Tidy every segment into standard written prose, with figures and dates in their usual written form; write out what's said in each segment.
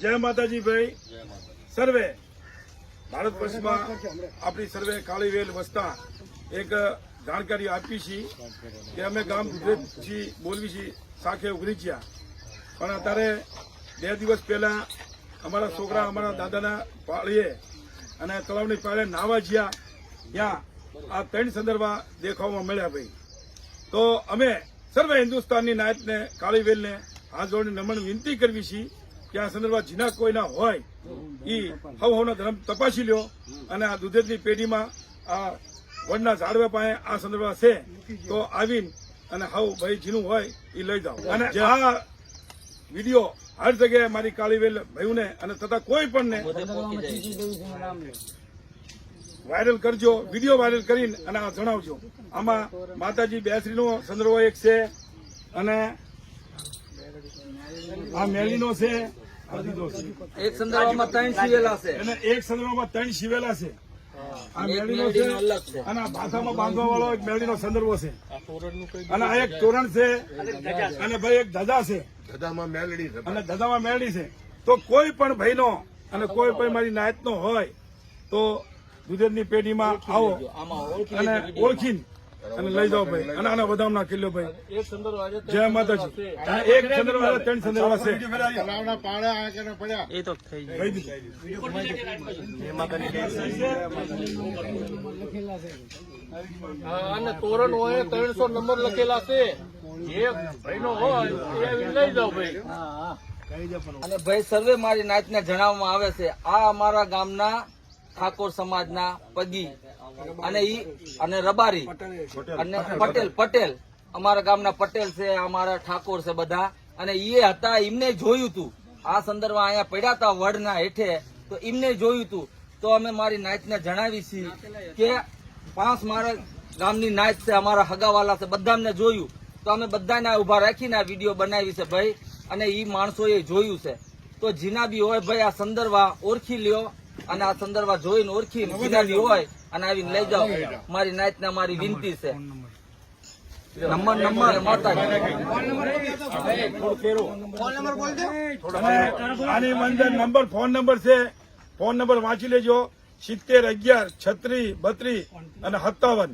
जय माताजी भाई सर्वे भारत वर्ष में अपनी सर्वे कालीवेल वस्ता एक जानकारी आपी छी कि अमे गाम दुधरेजथी बोलवी छी साखे उगरीचिया पण अत्यारे 2 દિવસ पहला अमारा छोकरा अमारा दादाना पाळीए अने तलावनी पाळे नावा ज्या त्या आ 3 संदर्भा देखाववा मळ्या भाई। तो अमे सर्वे हिंदुस्तानी नायक ने कालीवेल ने हाथ जोड़ीने नमन विनती करवी छी કે આ સંદર્ભમાં જીના કોઈના હોય એ હવનો ધર્મ તપાસી લ્યો અને આ દૂધેજની પેઢીમાં આ વડના ઝાડવા પાસે આ સંદર્ભમાં છે તો આવીને અને હવ ભાઈ જીનું હોય એ લઈ જાઓ અને જે આ વિડીયો હર જગ્યાએ મારી કાળીવેલ ભાઈઓને અને તથા કોઈ પણને વાયરલ કરજો, વિડીયો વાયરલ કરીને અને આ જણાવજો। આમાં માતાજી બેસરીનો સંદર્ભ એક છે અને આ મેલીનો છે, એક સંદર્ભમાં 3 શિવેલા છે અને એક સંદર્ભમાં 3 શિવેલા છે। આ મેલીનો છે અને આ ભાષામાં બાંધવા વાળો એક મેલીનો સંદર્ભ છે અને આ એક તોરણ છે અને ભાઈ એક ધજા છે, ધજામાં મેલડી છે અને ધજામાં મેલડી છે। તો કોઈ પણ ભાઈનો અને કોઈ પણ મારી નાયતનો હોય તો દૂધેજની પેઢીમાં આવો અને ઓળખીને અને લઈ જાઓ ભાઈ અને આના વધામણા કિલ્લો ભાઈ। જય માતાજી। એક સંદર્ભ 3 સંદર્ભ છે એ તો થઈ અને તોરણ હોય 300 નંબર લખેલા છે, જે ભાઈનો હોય એ લઈ જાઓ ભાઈ। અને ભાઈ સર્વે મારી નાતને જણાવવામાં આવે છે આ અમારા ગામના ઠાકોર સમાજના પગી અને રબારી અને પટેલ અમારા ગામના પટેલ છે, અમારા ઠાકોર છે બધા અને એ હતા, એમને જોયું હતું આ સંદર્ભ અહીંયા પડ્યા હતા વડના હેઠે તો એમને જોયું હતું। તો અમે મારી નાતને જણાવી છીએ કે 5 મારા ગામની નાત છે, અમારા હગાવાલા છે, બધાને જોયું તો અમે બધાને ઉભા રાખીને આ વિડીયો બનાવી છે ભાઈ અને એ માણસોએ જોયું છે। તો જીના બી હોય ભાઈ આ સંદર્ભ ઓળખી લ્યો અને આ સંદર્ભ જોઈને ઓળખીને જીના બી હોય અને આવીને લઈ જાઓ। મારી નાતને મારી વિનંતી છે। નંબર આની અંદર નંબર ફોન નંબર છે, ફોન નંબર વાંચી લેજો 70 11 36 32 અને 57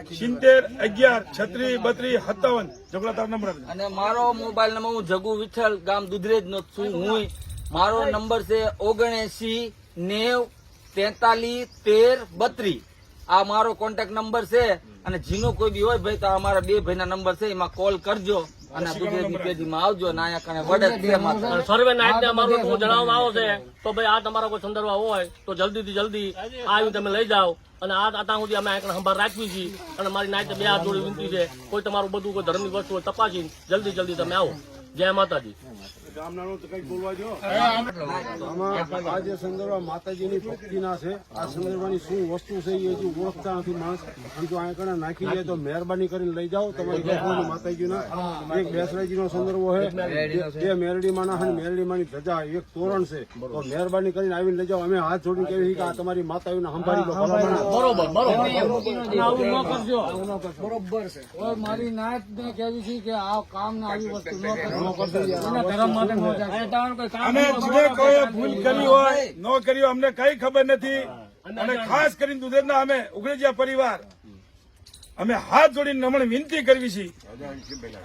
70 11 36 32 57 જગલા તારો નંબર અને મારો મોબાઈલ નંબર હું જગુ વિઠ્ઠલ ગામ દુધરેજ નો છું હું, મારો નંબર છે 79 90 43 13 32। આ મારો કોન્ટેક્ટ નંબર છે અને જીનો કોઈ બી હોય ભાઈ તો અમારા 2 ભાઈના નંબર છે, એમાં કોલ કરજો અને દુધરેજની પેઢીમાં આવજો અને અહીંયા કને વડે છે સર્વે નાયકને અમારું હું જણાવવામાં આવો છે તો ભાઈ આ તમારો કોઈ સંદર્ભ હોય તો જલ્દીથી જલ્દી આવી તમે લઈ જાઓ અને આ આતા સુધી અમે અહીંયા સંભાળ રાખવી છીએ અને મારી નાયક 2 હાથ જોડી વિનંતી છે કોઈ તમારું બધું કોઈ ધર્મની વસ્તુ હોય તપાસી જલ્દી તમે આવો। જય માતાજી। આ જે સંદર્ભ માતાજીની ભક્તિના છે આ સંદર્ભની શું વસ્તુ છે એ હજુ ઓળખતા નથી માણસ, અને જો અહીંયા નાખી જાય તો મહેરબાની કરીને લઈ જાઓ। તમારી ભગવાનની માતાજીના એક બેસરાજીનો સંદર્ભ છે, બે મેરડીમાંના અને મેરડીમાંની ધજા, એક તોરણ છે, તો મહેરબાની કરીને આવીને લઈ જાઓ। અમે હાથ જોડીને કહીએ છીએ કે આ તમારી માતાઓને સંભાળી લો। બરોબર છે। મારી નાત ને કહેવી છે કે આ કામ ને આવી વસ્તુ ન કરજો, ધર્મ માટે ન જાય અને જે કોઈ ભૂલ કરી હોય ન કરી હોય અમને કઈ ખબર નથી અને ખાસ કરીને દુધેજના અમે ઉગરેજીયા પરિવાર અમે હાથ જોડીને નમણ વિનંતી કરવી છીએ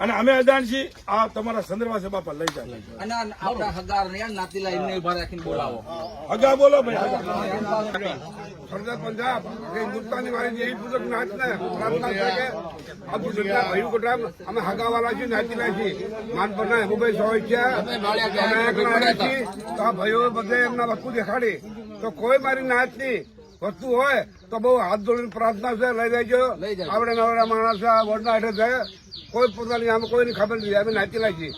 અને અમે અજાણ છીએ આ તમારા સંદર્ભ છે બાપા લઈ જાય અને આપણા હગાર ને નાતીલા એમને ઉભા રાખીને બોલાવો। હગા બોલો ભાઈ। સરદાર પંજાબ હિન્દુસ્તાની વાળી જેવી પૂજક નાચને પ્રાર્થના છે કે આ ગુજરાતના ભાઈઓ કોટા અમે હગાવાલા છીએ, નાચીલા છીએ, માનપરના હેમુભાઈ સોઈચ્યા તો આ ભાઈઓ બધે એમના વસ્તુ દેખાડી તો કોઈ મારી નાચની વસ્તુ હોય તો બહુ હાથ જોડીને પ્રાર્થના છે લઈ લેજો। આપણે નવરા માણસ છે, આ વડના હેઠે છે, કોઈ પોતાની આમ કોઈની ખબર નથી, અમે નાચીલા છીએ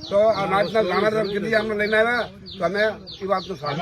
તો આ નાચના જાણકાર કીધી અમને લઈને આવ્યા તો અમે એ વાતનું સારું